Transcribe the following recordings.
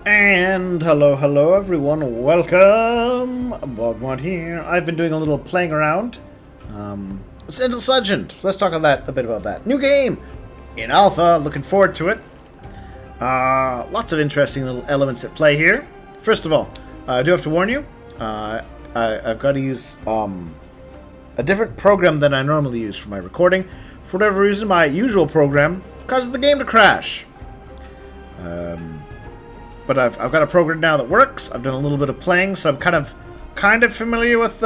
And hello everyone, welcome! BogMod here. I've been doing a little playing around. It's Endless Legend. Let's talk a bit about that. New game! In alpha, looking forward to it. Lots of interesting little elements at play here. First of all, I do have to warn you, I've got to use a different program than I normally use for my recording. For whatever reason, my usual program causes the game to crash. But I've got a program now that works. I've done a little bit of playing, so I'm kind of familiar with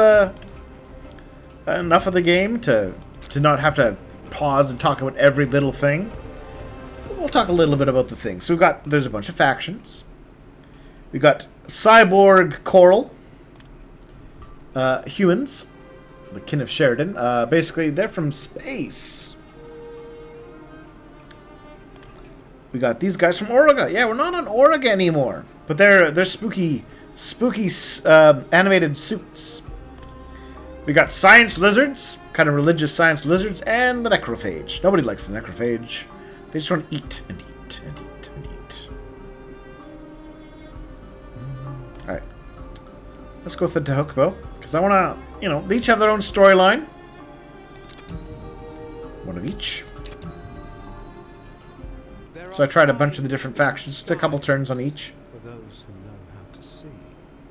enough of the game to not have to pause and talk about every little thing. We'll talk a little bit about the things. So there's a bunch of factions. We got Cyborg Coral, humans, the kin of Sheridan. Basically, they're from space. We got these guys from Auriga. Yeah, we're not on Auriga anymore. But they're spooky animated suits. We got science lizards, kind of religious science lizards, and the necrophage. Nobody likes the necrophage. They just want to eat and eat and eat and eat. Alright. Let's go with the Tahuk, though. Because I want to, they each have their own storyline. One of each. So I tried a bunch of the different factions, just a couple turns on each. For those who know how to see.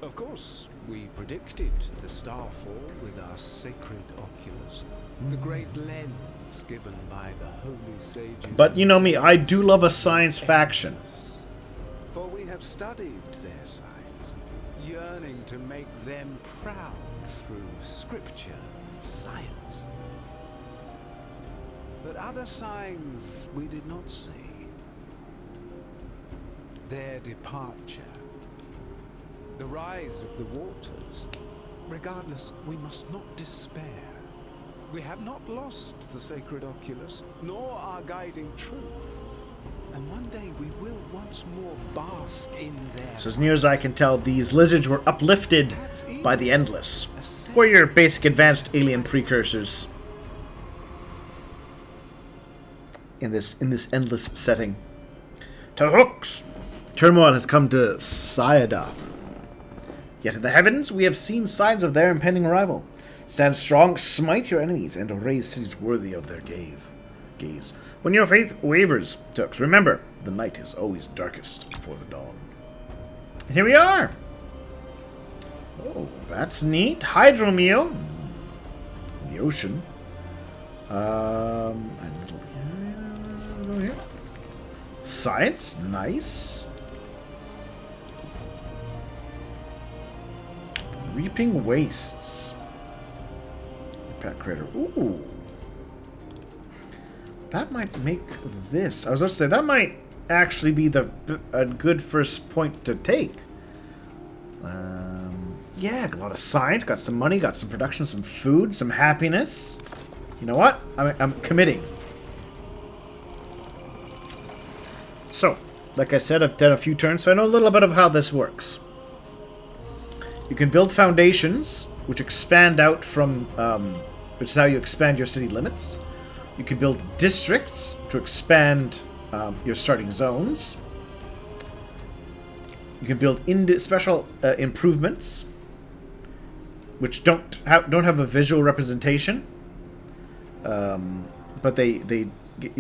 Of course, we predicted the starfall with our sacred oculus, the great lens given by the holy sages. But you know me, I do love a science faction. For we have studied their signs, yearning to make them proud through scripture and science. But other signs we did not see. Their departure, the rise of the waters. Regardless, we must not despair. We have not lost the sacred oculus, nor our guiding truth. And one day we will once more bask in their... So as near as I can tell, these lizards were uplifted by the Endless. Or your basic advanced alien precursors. In this endless setting. Tahuks! Turmoil has come to Sayada. Yet in the heavens, we have seen signs of their impending arrival. Stand strong, smite your enemies, and raise cities worthy of their gaze. When your faith wavers, Turks, remember, the night is always darkest before the dawn. And here we are! Oh, that's neat. Hydromeal. The ocean. A little here. Science, nice. Reaping wastes. Pet crater. Ooh. That might make this. I was about to say that might actually be a good first point to take. Yeah, a lot of science, got some money, got some production, some food, some happiness. You know what? I'm committing. So, like I said, I've done a few turns, so I know a little bit of how this works. You can build foundations, which expand out from, which is how you expand your city limits. You can build districts to expand your starting zones. You can build special improvements, which don't have a visual representation, but you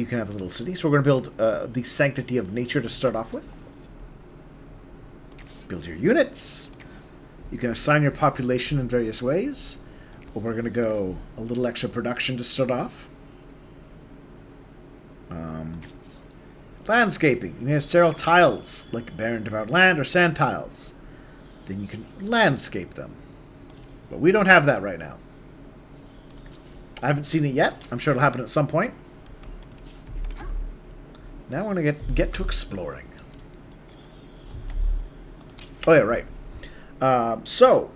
can have a little city. So we're going to build the Sanctity of Nature to start off with. Build your units. You can assign your population in various ways. But we're going to go a little extra production to start off. Landscaping. You can have several tiles, like barren devoured land or sand tiles. Then you can landscape them. But we don't have that right now. I haven't seen it yet. I'm sure it'll happen at some point. Now we're going to get to exploring. Oh yeah, right. So,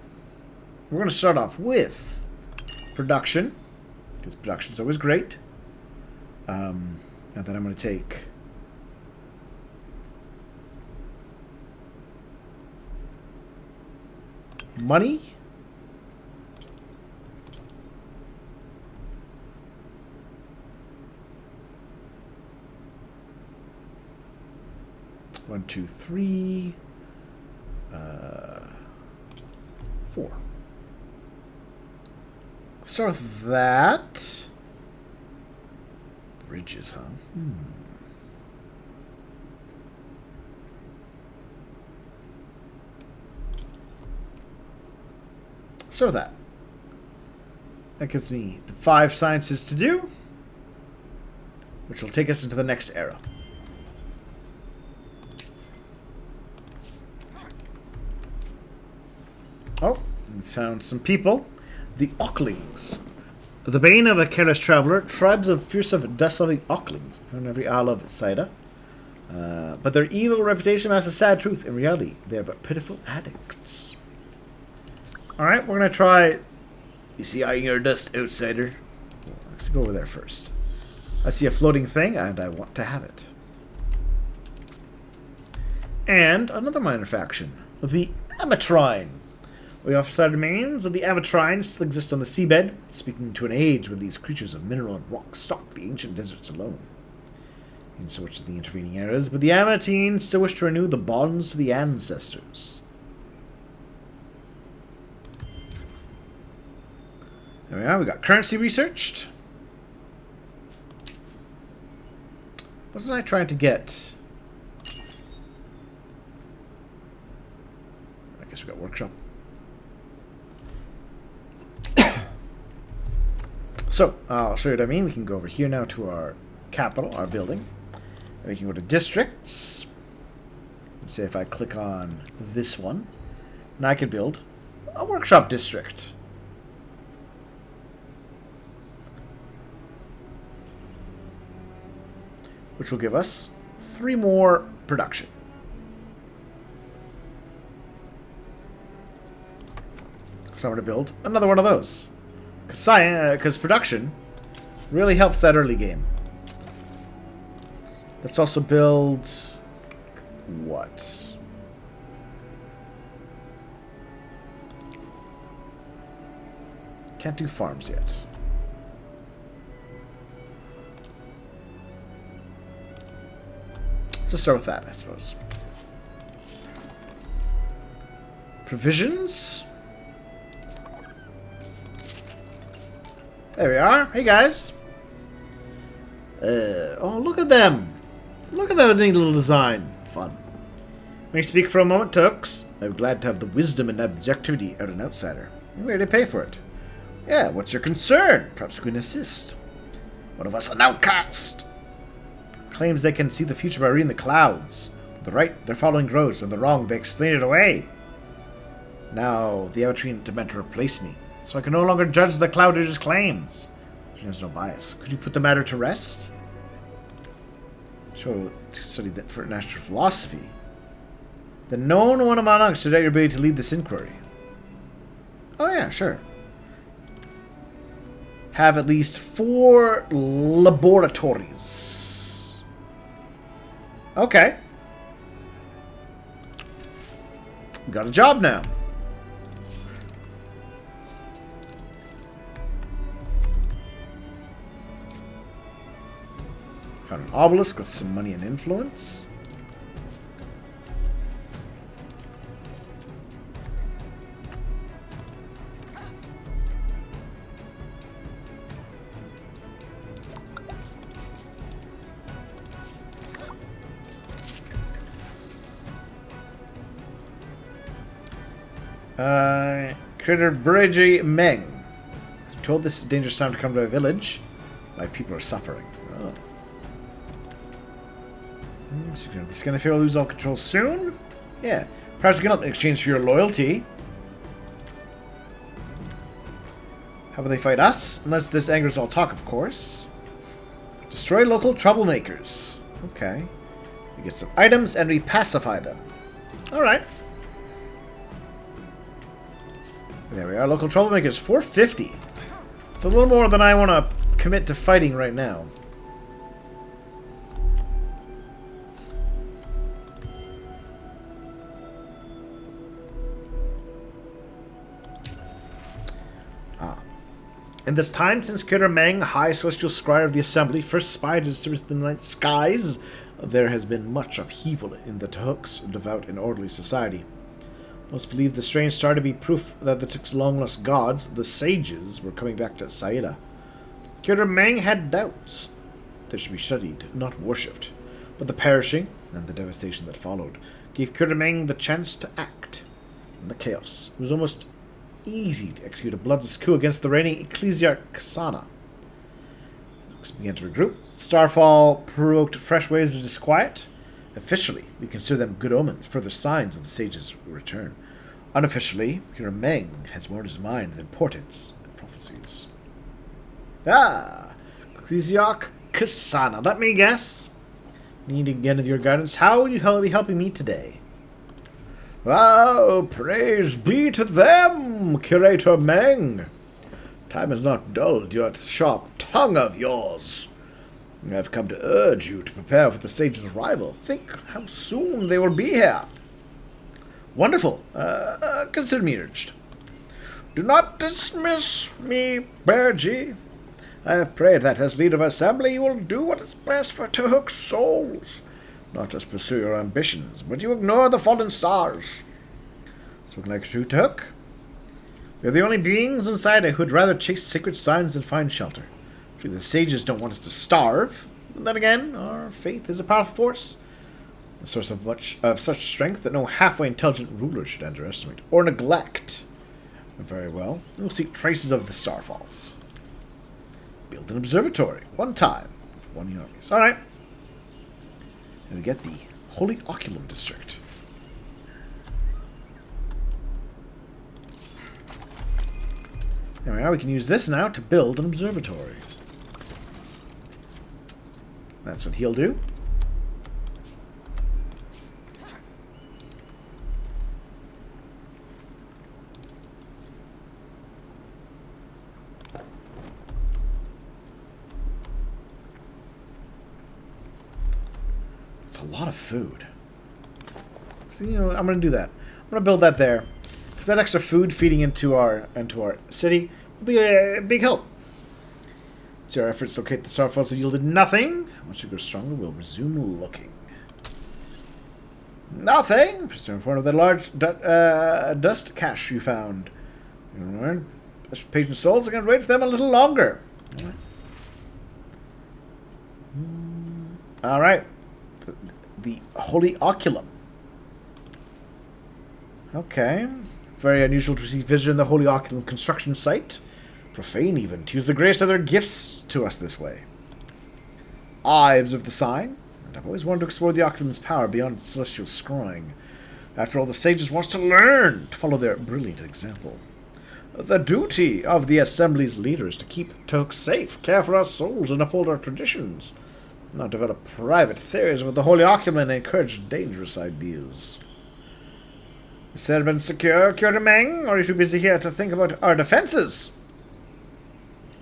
we're going to start off with production, because production's always great. And then I'm going to take money. One, two, three. 4. Start with that. Bridges, huh? So that gives me the 5 sciences to do, which will take us into the next era. Oh, we found some people. The Aucklings. The bane of a careless traveler, tribes of fearsome, dust-loving Aucklings on every isle of Saida. But their evil reputation masks a sad truth. In reality, they are but pitiful addicts. Alright, we're going to try... You see eyeing your dust, outsider? Let's go over there first. I see a floating thing, and I want to have it. And another minor faction. The Amatrine. The off-side remains of the Amatrine still exist on the seabed, speaking to an age when these creatures of mineral and rock stalked the ancient deserts alone. In so much of the intervening eras, but the Amatrine still wish to renew the bonds to the ancestors. There we are, we got currency researched. Wasn't I trying to get... I guess we got workshop. So, I'll show you what I mean. We can go over here now to our capital, our building. And we can go to districts. Let's say if I click on this one, and I can build a workshop district. Which will give us 3 more production. So I'm going to build another one of those. Because production really helps that early game. Let's also build... what? Can't do farms yet. Let's start with that, I suppose. Provisions. There we are. Hey, guys. Oh, look at them. Look at that neat little design. Fun. May I speak for a moment, Tahuks? I'm glad to have the wisdom and objectivity of an outsider. I'm ready to pay for it. Yeah, what's your concern? Perhaps we can assist. One of us an outcast. Claims they can see the future by reading the clouds. With the right, they're following roads. When they're wrong, they explain it away. Now, the Amatrine meant to replace me, so I can no longer judge the Clouders' claims. She has no bias. Could you put the matter to rest? So, to study that for natural philosophy. Then no one among us should doubt your ability to lead this inquiry. Oh yeah, sure. Have at least 4 laboratories. Okay. We got a job now. Found an obelisk with some money and influence. Critter Bridgie Meng. I'm told this is a dangerous time to come to a village. My people are suffering. Oh. This kind of fear will lose all control soon? Yeah. Perhaps we can in exchange for your loyalty. How will they fight us? Unless this angers all talk, of course. Destroy local troublemakers. Okay. We get some items and we pacify them. Alright. There we are, local troublemakers, 450. It's a little more than I want to commit to fighting right now. In this time since Critter Meng, High Celestial Scribe of the Assembly, first spied into the night skies, there has been much upheaval in the Tahuks, devout and orderly society. Most believe the strange star to be proof that the Tahuks' long-lost gods, the sages, were coming back to Saida. Curator Meng had doubts. They should be studied, not worshipped. But the perishing, and the devastation that followed, gave Curator Meng the chance to act. In the chaos, it was almost easy to execute a bloodless coup against the reigning ecclesiarch Kasana. The Tahuks began to regroup. Starfall provoked fresh waves of disquiet. Officially, we consider them good omens, further signs of the sages' return. Unofficially, Curator Meng has more in his mind than portents and prophecies. Ah! Ecclesiarch Kasana, let me guess. Need again of your guidance. How will you be helping me today? Oh, praise be to them, Curator Meng. Time has not dulled your sharp tongue of yours. I've come to urge you to prepare for the sage's arrival. Think how soon they will be here. Wonderful. Consider me urged. Do not dismiss me, Bergie. I have prayed that as leader of assembly you will do what is best for Tahuks' souls. Not just pursue your ambitions, but you ignore the fallen stars. Spoken like a true Tahuk. We are the only beings inside who would rather chase sacred signs than find shelter. The sages don't want us to starve. But then again, our faith is a powerful force, a source of such strength that no halfway intelligent ruler should underestimate or neglect. Very well, we'll seek traces of the starfalls. Build an observatory, one time, with one unit. All right. And we get the Holy Oculum District. There we are. We can use this now to build an observatory. That's what he'll do. It's a lot of food. So, you know, I'm going to do that. I'm going to build that there. Because that extra food feeding into our city will be a big help. See our efforts to locate the starfalls have yielded nothing. Once we grow stronger, we'll resume looking. Nothing! Presume one of the large dust cache you found. Patient souls are going to wait for them a little longer. Alright. The Holy Oculum. Okay. Very unusual to receive visitor in the Holy Oculum construction site. Profane even, to use the greatest of their gifts to us this way. I observe the sign, and I've always wanted to explore the Oculum's power beyond its celestial scrying. After all, the sages want us to learn to follow their brilliant example. The duty of the Assembly's leader is to keep Tahuks safe, care for our souls, and uphold our traditions, not develop private theories with the Holy Oculum and encourage dangerous ideas. The settlement secure, Curator Meng, or are you too busy here to think about our defenses?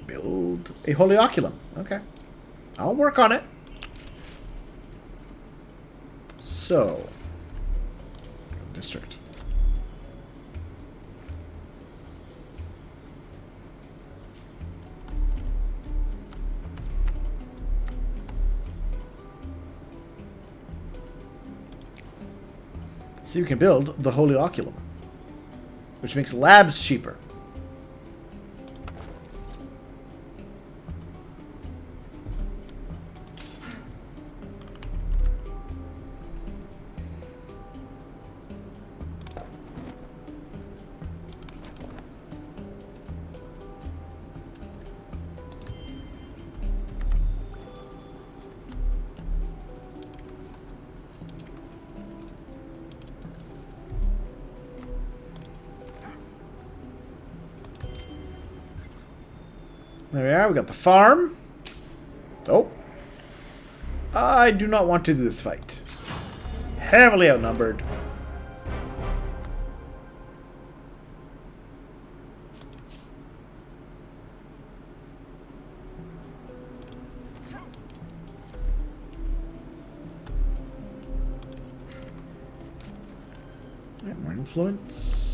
Build a Holy Oculum. Okay. I'll work on it. So. District. So you can build the Holy Oculum, which makes labs cheaper. There we are, we got the farm. Oh. I do not want to do this fight. Heavily outnumbered. Yeah, more influence.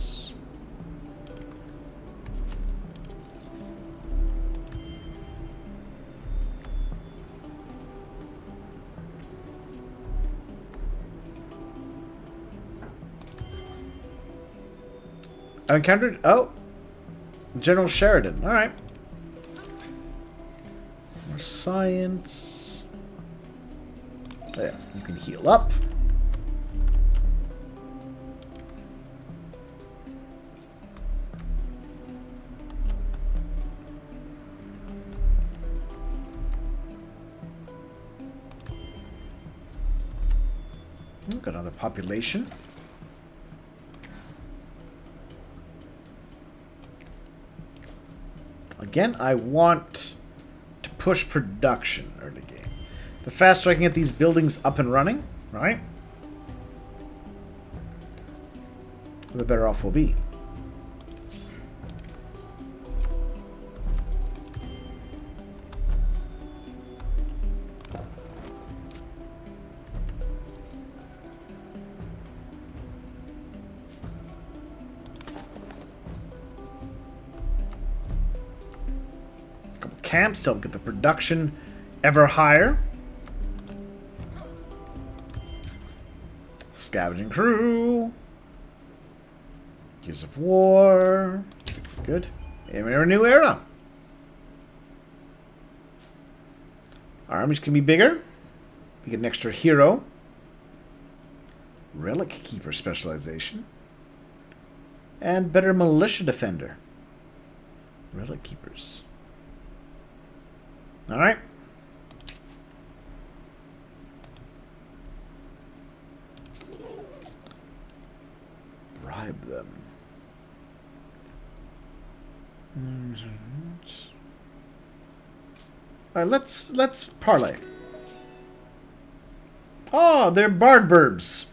I encountered... Oh. General Sheridan. Alright. More science. There. You can heal up. Got another population. Again, I want to push production early game. The faster I can get these buildings up and running, right? The better off we'll be. Camps to help get the production ever higher. Scavenging crew. Gears of War. Good. We're in a new era. Our armies can be bigger. We get an extra hero. Relic Keeper specialization. And better militia defender. Relic Keepers. Alright. Bribe them. Alright, let's parlay. Oh, they're bard burbs.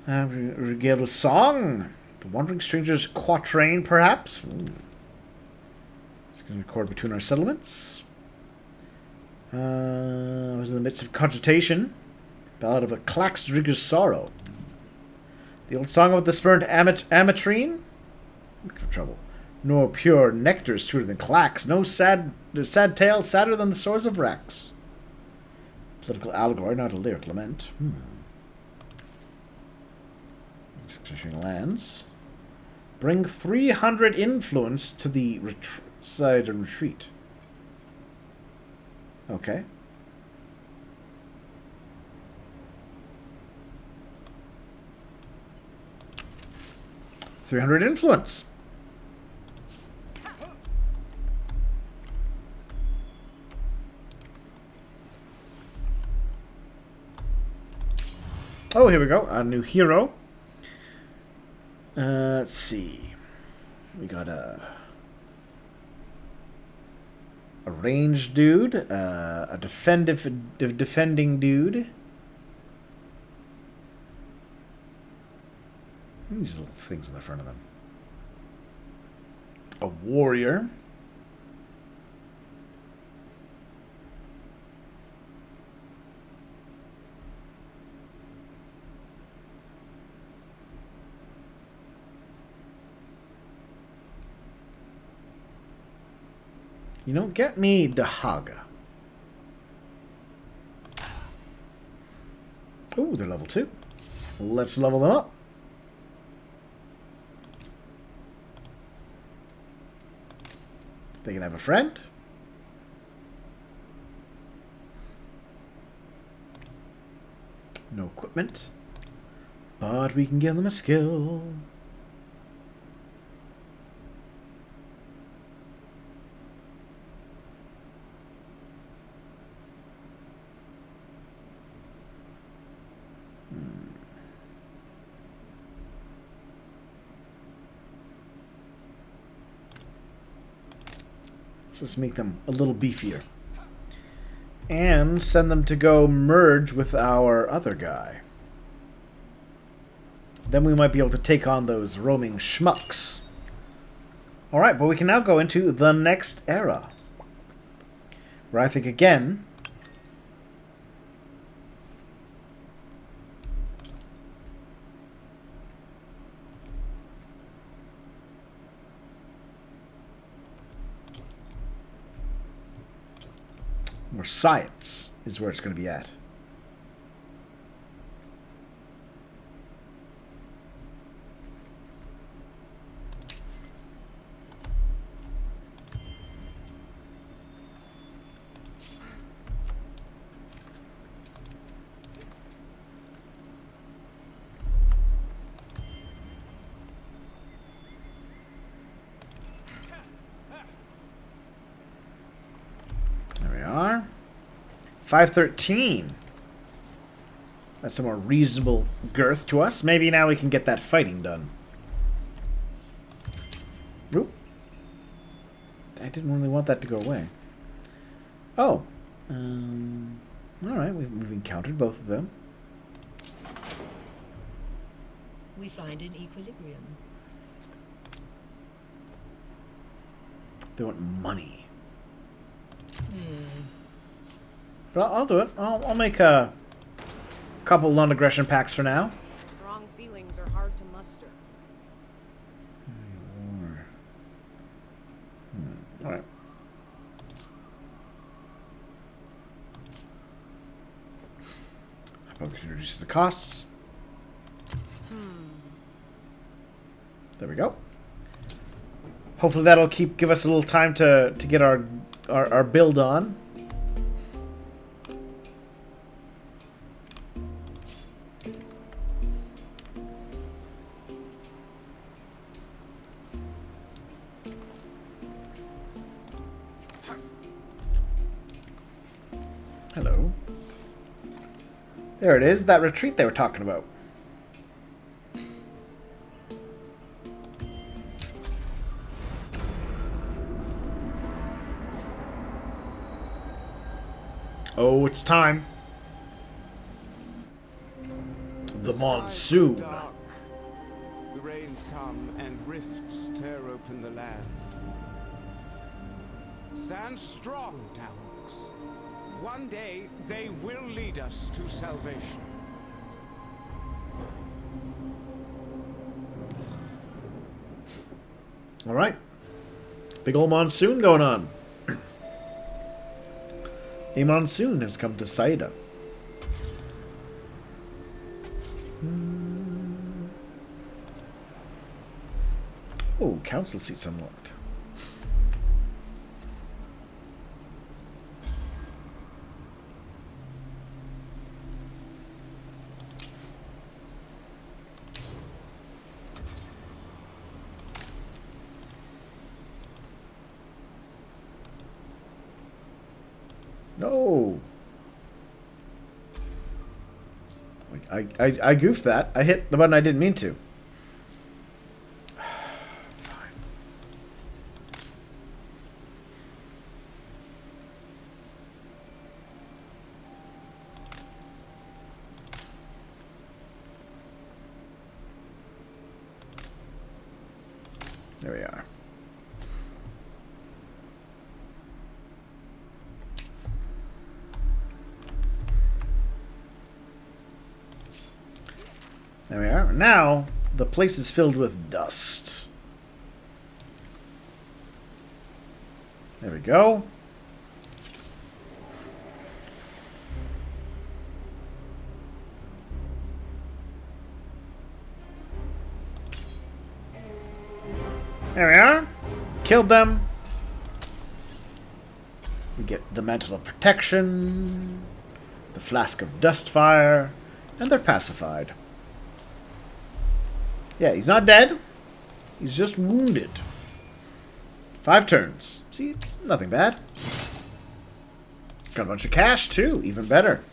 Regale with song. The Wandering Stranger's quatrain, perhaps. Ooh. Going to record between our settlements. I was in the midst of cogitation. Ballad of a Claxdrigger's sorrow. The old song of the spurned amatrine. Look for trouble. Nor pure nectar sweeter than clacks. No sad tale sadder than the sores of Rex. Political allegory, not a lyric lament. Exchange lands. Bring 300 influence to the side and retreat. Okay. $300 influence. Oh, here we go. A new hero. Let's see. We got a ranged dude, a defending dude. These little things in the front of them. A warrior. You don't get me Dahaga. Ooh, they're level 2. Let's level them up. They can have a friend. No equipment. But we can give them a skill. Let's make them a little beefier. And send them to go merge with our other guy. Then we might be able to take on those roaming schmucks. Alright, but we can now go into the next era. Where I think, again, more science is where it's going to be at. 513. That's a more reasonable girth to us. Maybe now we can get that fighting done. Oop. I didn't really want that to go away. Oh. Alright, we've encountered both of them. We find an equilibrium. They want money. But I'll do it. I'll make a couple non-aggression packs for now. Strong feelings are hard to muster. Alright. How about we can reduce the costs? There we go. Hopefully that'll give us a little time to get our build on. Hello. There it is, that retreat they were talking about. Oh, it's time. The monsoon. Dark. The rains come and rifts tear open the land. Stand strong, Tahuks. One day they will lead us to salvation. All right. Big old monsoon going on. A monsoon has come to Saida. Oh, council seats unlocked. No. I goofed that. I hit the button I didn't mean to. Fine. There we are. There we are. Now, the place is filled with dust. There we go. There we are. Killed them. We get the mantle of protection, the flask of dust fire, and they're pacified. Yeah, he's not dead. He's just wounded. 5 turns. See, it's nothing bad. Got a bunch of cash, too. Even better.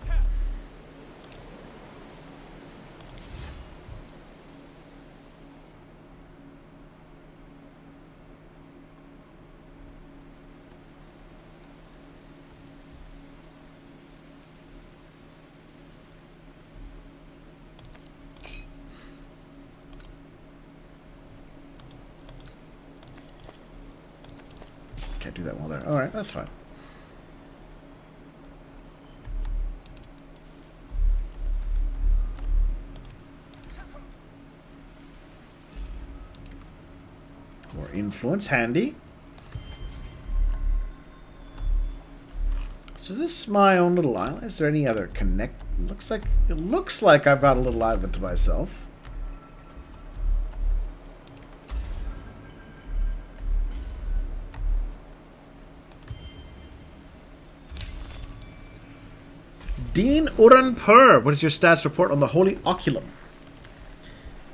Can't do that while there. Alright, that's fine. More influence, handy. So is this my own little island? Is there any other connect? It looks like I've got a little island to myself. Dean Uranpur, what is your stats report on the Holy Oculum?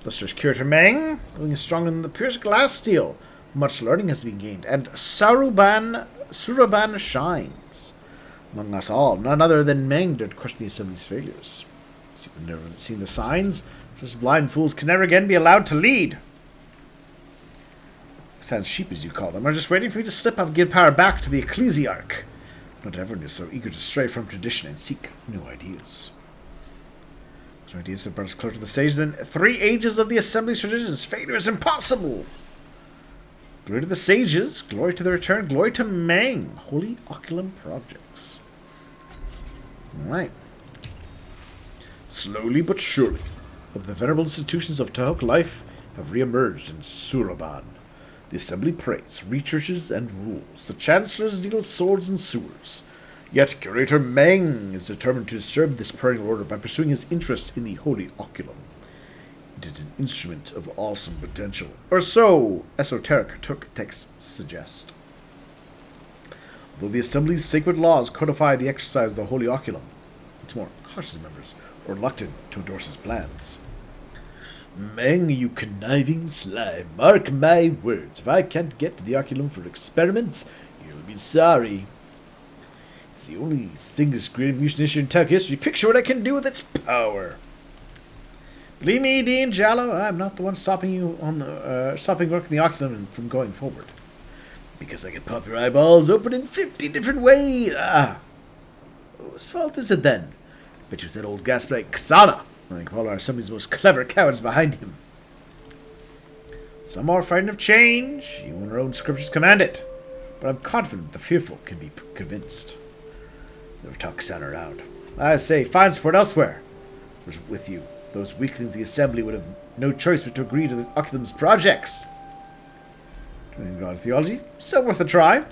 Luster's Curator Meng, living is stronger than the Pierced Glass Steel. Much learning has been gained. And Suraban shines. Among us all, none other than Meng dared question the Assembly's failures. She would never have seen the signs. Such blind fools can never again be allowed to lead. Sans sheep, as you call them, are just waiting for me to slip up and give power back to the Ecclesiarch. Not everyone is so eager to stray from tradition and seek new ideas. New ideas have brought us closer to the sage than 3 ages of the Assembly's traditions. Failure is impossible. Glory to the sages, glory to the return, glory to Meng. Holy Oculum projects. Alright. Slowly but surely, the venerable institutions of Tahuk life have re-emerged in Suraban. The Assembly prays, researches, and rules. The Chancellors deal with swords and sewers. Yet Curator Meng is determined to disturb this perennial order by pursuing his interest in the Holy Oculum. It is an instrument of awesome potential, or so esoteric Tahuk texts suggest. Though the Assembly's sacred laws codify the exercise of the Holy Oculum, its more cautious members are reluctant to endorse his plans. Meng, you conniving slime, mark my words. If I can't get to the Oculum for experiments, you'll be sorry. It's the only single great mutant issue in Tahuk history. Picture what I can do with its power. Believe me, Dean Jallow, I'm not the one stopping you on the stopping work in the Oculum from going forward. Because I can pop your eyeballs open in 50 different ways. Whose fault is it then? Bet you it's that old gasp like Ksana. I think all our Assembly's most clever cowards behind him. Some are frightened of change, even when our own scriptures command it. But I'm confident the fearful can be convinced. Never talk Ksana around. I say, find support elsewhere. With you, those weaklings of the Assembly would have no choice but to agree to the Oculum's projects. Turning God theology, so worth a try.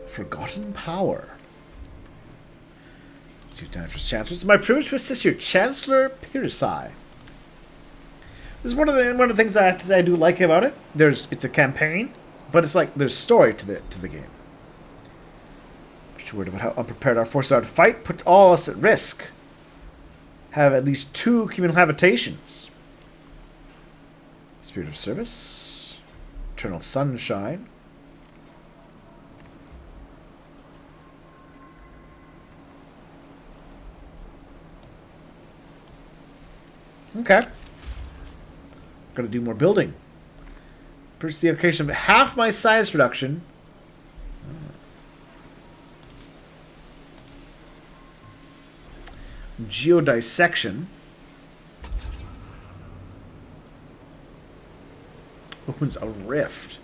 Forgotten power. Two times for Chancellor. It's my privilege to assist your Chancellor Pirisai. This is one of the things I have to say I do like about it. It's a campaign, but it's like there's story to the game. Just worried about how unprepared our forces are to fight. Put all us at risk. Have at least 2 communal habitations. Spirit of service. Eternal sunshine. Okay. Gotta do more building. Purchase the occasion of half my science production. Geodissection. Opens a rift.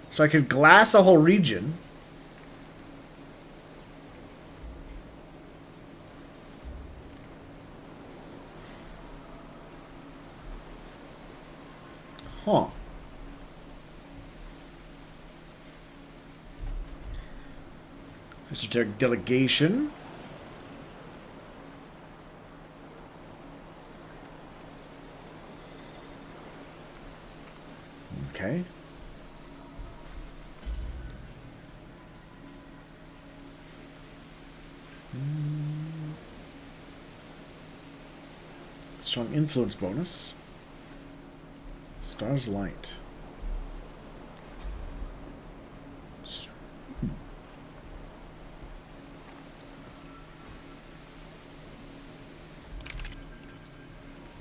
So I could glass a whole region. Huh. Esoteric delegation. Okay. Strong influence bonus. Star's light.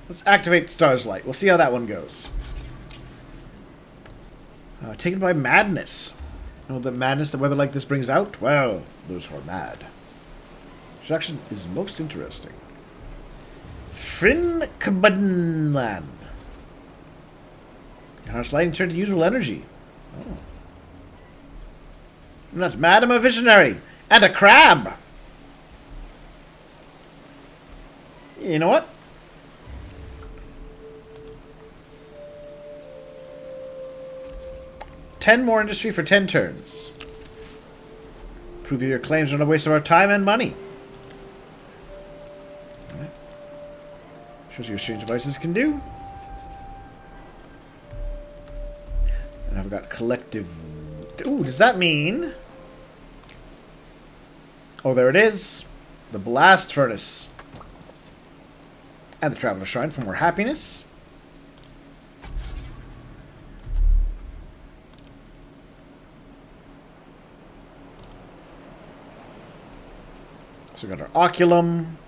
Let's activate Star's light. We'll see how that one goes. Taken by madness. You know the madness that weather like this brings out? Well, those who are mad. Introduction is most interesting. Frin Kabunlan. Harsh lighting turned to usual energy. Oh. I'm not mad, I'm a visionary. And a crab! You know what? $10 more industry for 10 turns. Prove your claims are not a waste of our time and money. Right. Shows you what strange devices can do. And I've got collective... Ooh, does that mean... Oh, there it is. The blast furnace. And the traveler shrine for more happiness. So we got our oculum.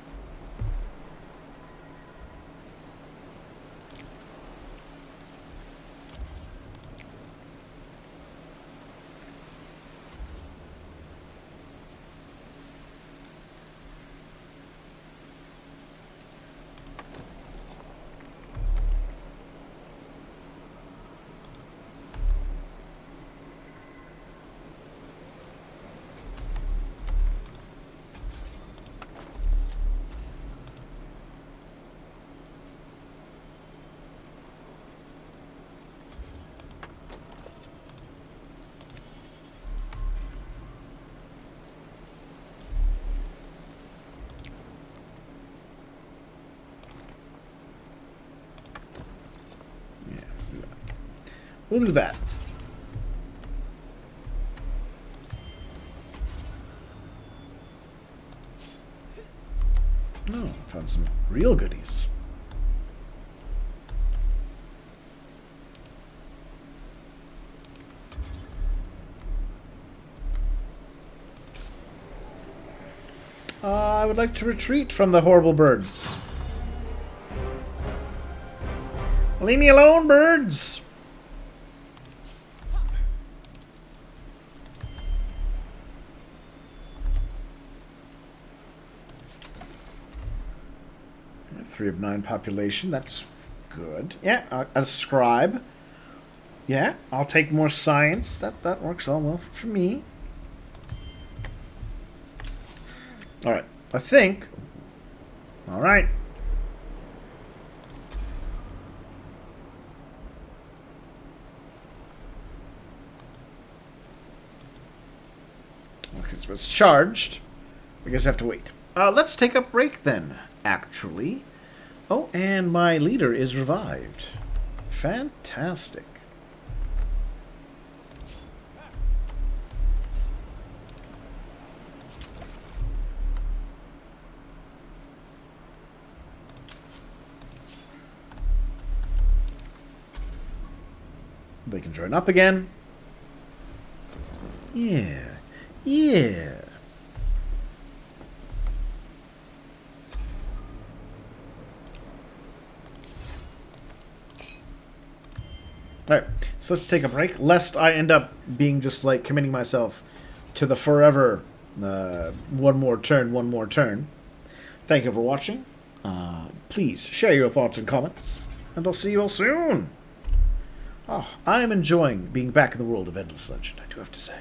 We'll do that. Oh, found some real goodies. I would like to retreat from the horrible birds. Leave me alone, birds! Three of 9 population, that's good. Yeah, a scribe. Yeah, I'll take more science. That works all well for me. Alright, I think. Alright. Okay, so it's charged. I guess I have to wait. Let's take a break then, actually. Oh, and my leader is revived. Fantastic. They can join up again. Yeah. Yeah. Alright, so let's take a break, lest I end up being just like committing myself to the forever one more turn. Thank you for watching. Please share your thoughts and comments, and I'll see you all soon. I am enjoying being back in the world of Endless Legend, I do have to say.